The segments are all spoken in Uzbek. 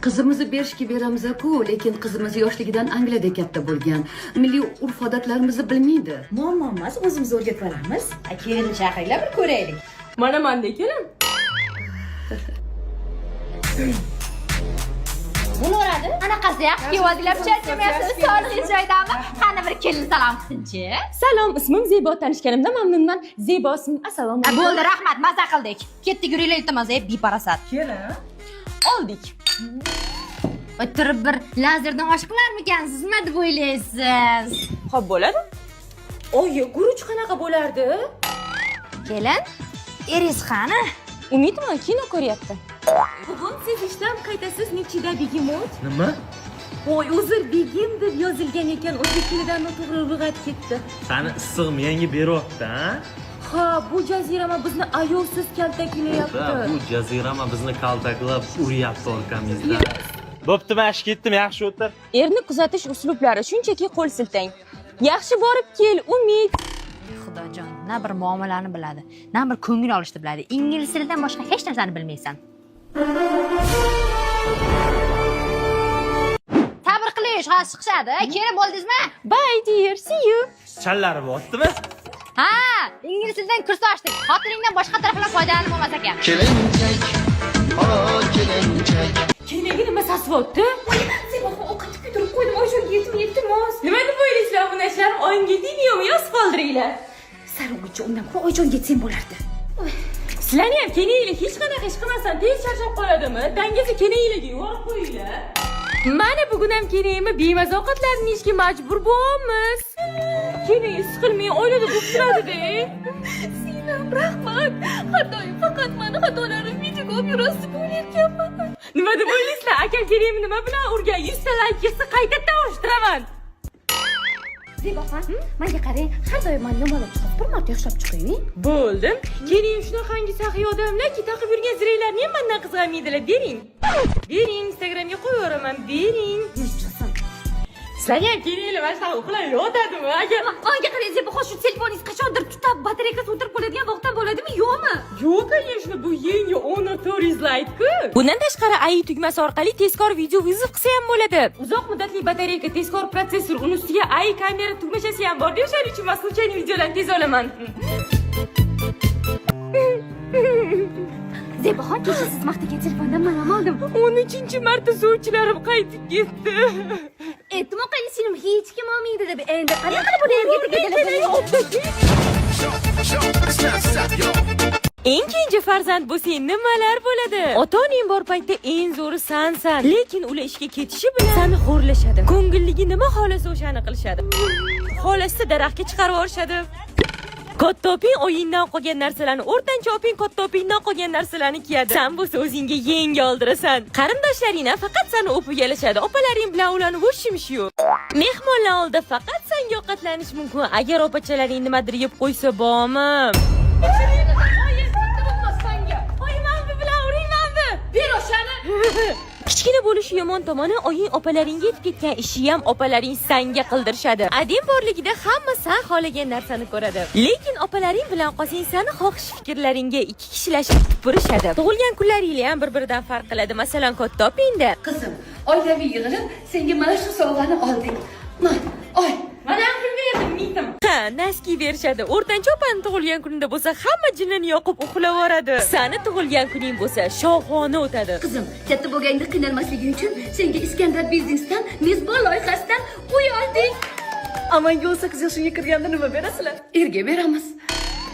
Qizimizni berishga beramiz-ku, lekin qizimiz yoshligidan Angliyada katta bo'lgan. Milliy urf-odatlarimizni bilmaydi. Muammo emas, o'zimiz o'rgatib olamiz. Keyin shahringlar bir ko'raylik. Mana manda kelim. Bo'laveradi. Anaqasi yaxshi kiyadilar, charchamayapsiz, sog'lig'ingiz joyidami? Qani bir kelin salom qilsin-chi. Salom, ismim Zebo, tanishganimda mamnunman. Zebo ismim. Assalomu alaykum. Bo'ldi, rahmat, maza qildik. Ketdik, yuringlar, iltimos, beparasat. Kelin. Oldik. O'tirib bir lazerdan oshiqlarmikansiz, nima deb o'ylaysiz? Xo'p, bo'ladi. Oyi, guruch qanaqa bo'lardi? Kelin, eringiz qani? Umidman kino ko'ryapti. Bugun siz ishdan qaytasiz, nechida begimot? Nima? Voy, uzr, begim deb yozilgan ekan, o'zbek tilidan noto'g'ri lug'at ketdi. Sani issig'im yangi beryapti, ha? Ha, bu jazirama bizni ayovsiz kaltaklayapti. Bu jazirama bizni kaltaklab uryapti orkamizdan. Bo'pti, men ish ketdim, yaxshi o'tir. Erni kuzatish uslublari shunchaki qo'l siltang. Yaxshi borib kel, Umid. Xudojon, na bir muomalani biladi, na bir ko'ngil olishni biladi. Ingliz tilidan boshqa hech narsani bilmaysan. Sabr qilish, hozir chiqishadi. Kelib bo'ldingizmi? Bye dear, see you. Challari bo'ptimi? Ha, ingliz tilidan kurs ochdik. Xotiningdan boshqa taraflar foydalanib bo'lmas ekan. Kelinchak, kelinchak. Kinaga nima sasvotdi? Zeboxon ovqatga kuydirib qo'ydim, oshxonaga yetmas. Nima deb o'ylaysizlar bu narslarni? Oyimga tegmaymi, yoz qoldiringlar. Sarovichi undan ko'ra oyjon yetsang bo'lardi. Sizlarni ham kenayinglar, hech qanaqa ish qilmasdan tez charchab qoladimi? Dangizni kenayinglarga yuborib qo'yinglar. Mana bugun ham kenayimni bemaza ovqatlarni yeyishga majbur bo'lamiz. Kenayingiz siqilmay oilada bo'lib turadi-da. Singlim, rahmat. Xatoyim faqat mani xatolarim videoga olib yurasiz deb o'ylayapman. Nima deb o'ylaysizlar? Akam kenayimni nima bilan urgan? 100 ta like yesa qaytadan oshtiraman. Zeboxon, menga qarang, har doim men nomolab chiqib, bir marta yaxshilab chiqing. Bo'ldim. Keling shunaqangi saxiy odamlarki taqib yurgan ziraylarni ham mendan qizg'anmaydilar. Bering. Bering, Instagramga qo'yaveраman. Bering. Sizlarga ham kelinglar, mana shunaqa uxlaylik o'tadimi? Agar Menga qarang, Zeboxon, shu telefoningiz qachondir tutab, batareykasi o'tirib qoladigan vaqtdan bo'ladimi, yo'qmi? yo'q, конечно, bu yangi Honor Tourist Lite-ku. Bundan tashqari AI tugmasi orqali tezkor video vizit qilsa ham bo'ladi. Uzoq muddatli batareyka, tezkor protsessor, uni ustiga AI kamera tugmachasi ham bor. O'shaning uchun men случайный videolarni tez olaman. Zeboxon, kecha siz maqtagan telefondan men ham oldim. 13-marta sovchilarim qaytib ketdi. E'timoq qiling, seni hech kim olmaydi deb. Endi qanaqa qilib buni yerga tegadi? Eng kenja farzand bo'lsang nimalar bo'ladi? Ota-onang bor paytda eng zo'ri sensan. Lekin ular ishga ketishi bilan seni xo'rlashadi. Ko'ngilligi nima xolasa o'shani qilishadi. Xolasi daraxtga chiqarib yuborishadi. Katta oping o'yindan qolgan narsalarni, o'rtancha oping katta opingdan qolgan narsalarni kiyadi. Sen bo'lsa o'zingga yangi oldirasan. Qarindoshlaring faqat seni o'pib yalashadi. Opalaring bilan ularni bo'shimish yo'q. Mehmonlar oldida faqat senga ovqatlanish mumkin. Agar opachalaring nimadir yeb qo'ysa bormi? Kichkina bo'lishi yomon tomoni, oying opalaringga yetib ketgan ishi ham opalaring senga qildirishadi. Adem borligida hamma sen xohlagan narsani ko'radi. Lekin opalaring bilan qolsang, seni xohish fikrlaringga ikki kishilashib tupurishadi. Tug'ilgan kunlaringlar ham bir-biridan farq qiladi. Masalan, katta opingda. Qizim, oilaviy yig'ilib senga mana shu sovg'ani oldik. Oy, Mana ham kulmayapti, mitim. Ha, naski berishadi. O'rtancha opani tug'ilgan kunida bo'lsa, hamma jinnini yoqib uxlab yoradi. Sani tug'ilgan kuning bo'lsa, shohona o'tadi. qizim, katta bo'lganda qiynalmasliging uchun senga Iskandar biznesdan mezbon loyihasidan uy oldik. Amalga 18 yoshga kirganda nima berasizlar? Erga beramiz.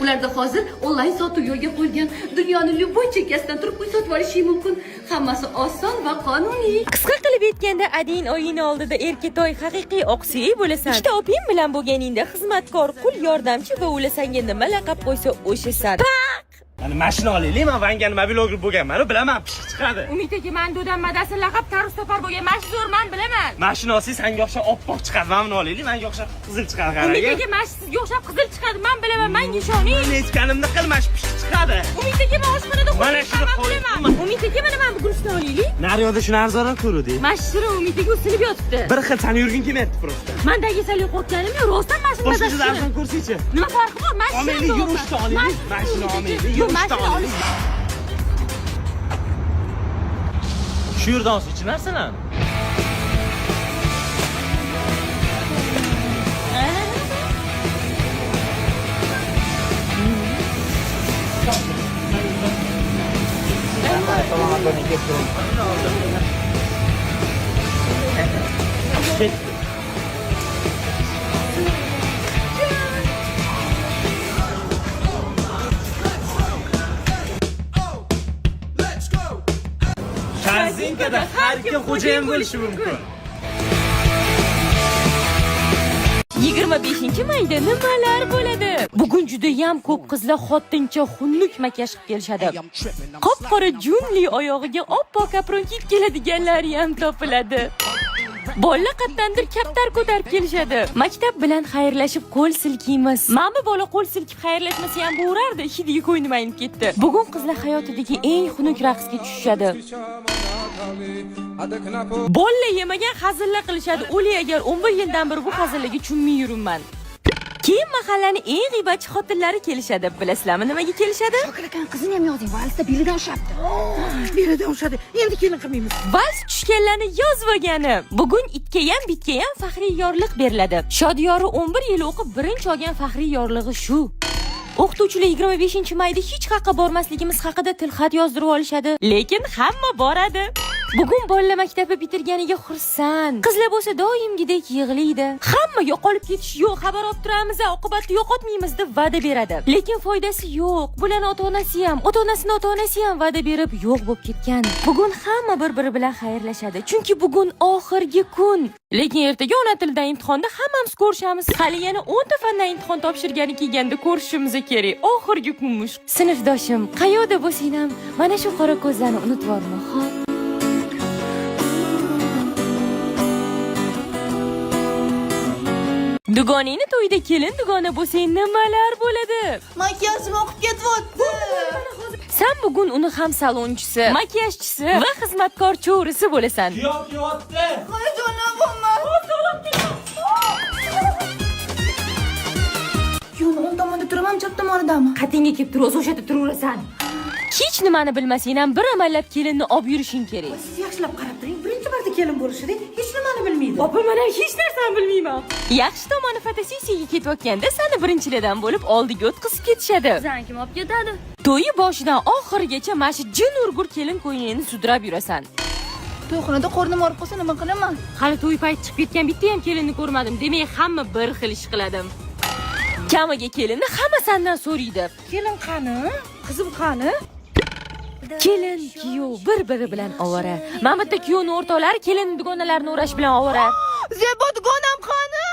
Ularda hozir onlayn sotuv yo'lga qo'yilgan. Dunyoni любой chekkasidan turib uy sotib olish mumkin. Hammasi oson va qonuniy. Qisqa qilib aytganda, adin oyini oldida erkatoy haqiqiy oqsuyak bo'lasan. Ikkita oping bilan bo'lganingda xizmatkor, qul, yordamchi va ular senga nima laqab qo'ysa o'shasan. Mana mashina olaylik, men vanga nima vlogger bo'lganman, bilaman, pishiq chiqadi. Umid aka, men do'dam madasi laqab tarus topar bo'lgan mashhurman, bilaman. Mashina olsangiz senga o'xshab oppoq chiqadi, mana buni olaylik, menga o'xshab qizil chiqadi, qarang. Umid aka, sizga o'xshab qizil chiqadi, men bilaman, menga ishoning. Men aytganimni qilmash, pishiq chiqadi. Umid aka, men oshxonada Mana shuni bilaman. Umid aka, mana men bugun shuni olaylik. Naryoqda shuni arzonroq ko'rdik. Mashhur Umid aka usilib yotibdi. Bir xil sani yurgin kelmayapti просто. Mendagi sal qo'rqganim yo'q, rostdan mashina Boshqacha mazasi. arzon ko'rsichi. Nima farqi bor? Mashina. Omaylik, yurishda olaylik. Mashina omaylik, yurishda olaylik. Shu yerdan olsa narsalarni. Korzinkada har kim xo'jayin bo'lishi mumkin. 25-mayda nimalar bo'ladi? Bugun juda ham ko'p qizlar xotincha xunuk makiyaj qilib kelishadi. Qop-qora junli oyog'iga oppoq apron-kit keladiganlar ham topiladi. Bolalar qattandir kaptar ko'tarib kelishadi. Maktab bilan xayrlashib qo'l silkiymiz. Mana bola qo'l silkib xayrlashmasa ham bo'rardi, hidiga ko'nglim aynib ketdi. Bugun qizlar hayotidagi eng xunuk raqsga tushishadi. Bolla yemagan hazillar qilishadi. O'li agar 11 yildan beri bu hazillarga tushunmay yuribman. Keyin mahallani eng g'iybatchi xotinlari kelishadi. Bilasizlarmi nimaga kelishadi? Shokilakan qizini ham yozing, valsda biridan ushapti. Biridan ushadi. Endi kelin qilmaymiz. Vals tushganlarni yozib olgani. Bugun itga ham bitga ham faxriy yorliq beriladi. Shodiyori 11 yil o'qib birinchi olgan faxriy yorlig'i shu. O'qituvchilar 25-mayda hech qayerga bormasligimiz haqida tilxat yozdirib olishadi, lekin hamma boradi. Bugun bolalar maktabni bitirganiga xursand. Qizlar bo'lsa doimgidek yig'laydi. Hamma yo'qolib ketish yo'q, xabar olib turamiz, oqibatni yo'qotmaymiz deb va'da beradi. Lekin foydasi yo'q. Bularning ota-onasining ota-onasi ham va'da berib yo'q bo'lib ketgan. Bugun hamma bir-biri bilan xayrlashadi, chunki bugun oxirgi kun. Lekin ertaga ona tilidan imtihonda hammamiz ko'rishamiz. Hali yana 10 ta fandan imtihon topshirgani kelganda ko'rishimiz kerak. Oxirgi kunmish. Sinfdoshim, qayerda bo'lsang ham mana shu qora ko'zlarni unutib olma, xo'p? Dugoningni to'yida kelin dugona bo'lsang nimalar bo'ladi? Makiyajim oqib ketyapti. Sen bugun uni ham salonchisi, makiyajchisi va xizmatkor cho'risi bo'lasan. Kuyov kelyapti. Yo'q, o'ng tomonda turaman, chap tomonidami? Qatingga kelib tur, o'sha yerda turaversan. Hech nimani bilmasang ham bir amallab kelinni olib yurishing kerak. Siz yaxshilab qarab turing. Birinchi marta kelin bo'lishida hech nimani bilmaydi. Opa, men ham hech narsani bilmayman. Yaxshi tomoni fotosessiyaga ketayotganda seni birinchilardan bo'lib oldiga o'tkazib ketishadi. Sizlarni kim olib ketadi? To'yi boshidan oxirigacha mana shu jin urgur kelin ko'ynini sudrab yurasan. To'yxonada qornim og'rib qolsa nima qilaman? Hali to'y payti chiqib ketgan bitta ham kelinni ko'rmadim. Demak, hamma bir xil ish qiladim. Kamiga kelinni hamma sendan so'raydi. Kelin qani? Qizim qani? Kelin, kuyov bir-biri bilan ovora. Mana bitta kuyovning o'rtoqlari kelin dugonalarini o'rash bilan ovora. Zebo dugonam qani?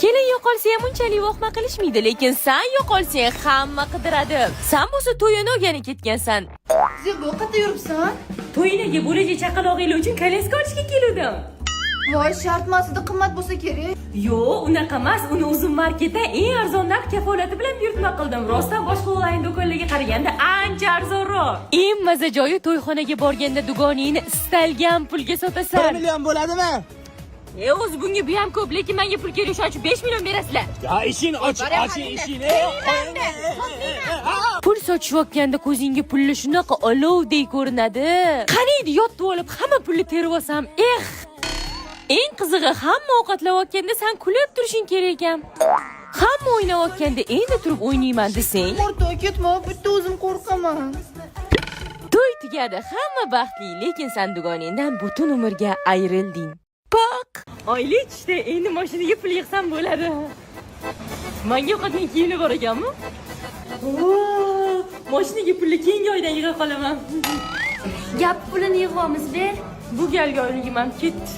Kelin yo'qolsa ham unchalik vohma qilishmaydi, lekin sen yo'qolsang hamma qidiradi. Sen bo'lsa to'yini o'rganib ketgansan. Zebo qayerda yuribsan? To'yinaga bo'lajak chaqaloqinglar uchun kolyaska olishga keldim. Voy, shart masida qimmat bo'lsa kerak. Yo'q, unaqa emas. Uni o'zim marketdan eng arzon narx kafolati bilan buyurtma qildim. Rostdan boshqa onlayn do'konlarga qaraganda ancha arzonroq. Eng maza joyi to'yxonaga borganda dugoningni istalgan pulga sotasan. 1 million bo'ladimi? O'zi bunga bu ham ko'p, lekin menga pul kerak, shuning uchun 5 million berasizlar. Ya ishing oching ishingni. Pul sochishayotganda ko'zingga pulli shunaqa olovdek ko'rinadi. Qaniydi yotib olib hamma pulni terib olsam, eng qizig'i hamma ovqatlayotganda sen kulib turishing kerak ekan. Hamma o'ynayotganda endi turib o'ynayman desang, O'rtoq ketma, bitta o'zim qo'rqaman. to'y tugadi, hamma baxtli, lekin sen dugoningdan butun umrga ayrilding. Bak, oylik ishda endi mashinaga pul yig'sam bo'ladi. Menga ovqatning kiyimi bor ekanmi? Mashinaga pulni keyingi oydan yig'a qolaman. Gap pulini yig'amiz, ber. Bu galgi oyligim ham ketdi.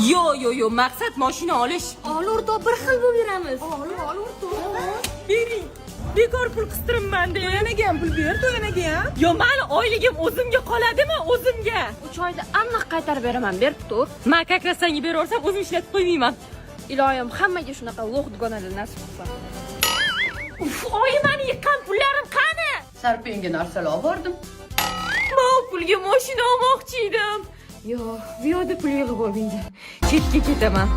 Yo, maqsad mashina olish. Ol o'rtoq, bir xil bo'lib yuramiz. Ol o'rtoq. Bering. Bekor pul qistiribman-da. To'yanaga ham pul ber, to'yanaga ham. Yo, meni oyligim o'zimga qoladimi, o'zimga? 3 oyda aniq qaytarib beraman, berib tur. Men kakrasanga beraversam, o'zim ishlatib qo'ymayman. Iloyim, hammaga shunaqa lo'q dugonalar nasib qilsin. Oyi, meni yiqqan pullarim qani? Sarpenga narsalar oldim. Men pulga mashina olmoqchi edim. Yo, bu yerda pul yig'ib olmaydi. Chetga ketaman.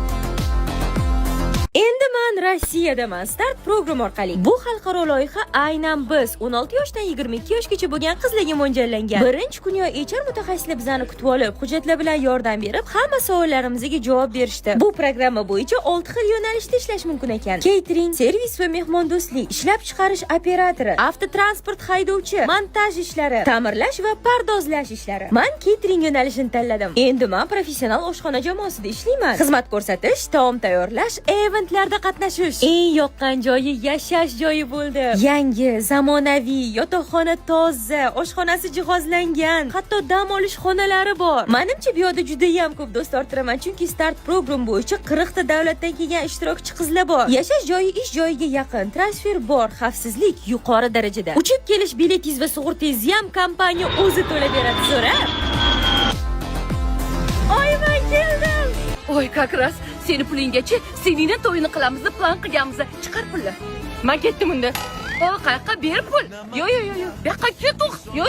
Endi men Rossiyadaman. Start program orqali. Bu xalqaro loyiha aynan biz 16 yoshdan 22 yoshgacha bo'lgan qizlarga mo'ljallangan. Birinchi kuniyo HR mutaxassislar bizani kutib olib, hujjatlar bilan yordam berib, hamma savollarimizga javob berishdi. Bu programma bo'yicha 6 xil yo'nalishda ishlash mumkin ekan. Catering, servis va mehmondo'stlik, ishlab chiqarish operatori, avtotransport haydovchi, montaj ishlari, ta'mirlash va pardozlash ishlari. Men catering yo'nalishini tanladim. Endi men professional oshxona jamoasida ishlayman. Xizmat ko'rsatish, taom tayyorlash, eventlarda qatnashish. Eng yoqqan joyi yashash joyi bo'ldi. Yangi, zamonaviy, yotoqxona toza, oshxonasi jihozlangan, hatto dam olish xonalari bor. Menimcha bu yerda juda ham ko'p do'st orttiraman, chunki start program bo'yicha 40 ta davlatdan kelgan ishtirokchi qizlar bor. Yashash joyi ish joyiga yaqin, transfer bor, xavfsizlik yuqori darajada. Uchib kelish biletingiz va sug'urtangizni ham kompaniya o'zi to'lab beradi, so'ra. Oy, men keldim. Oy, как раз seni pulinggachi seningni to'yini qilamiz deb plan qilganmiz. Chiqar pulni. Men ketdim unda. O, qayerqa ber pul. Yo. Bu yoqqa ket. Yo.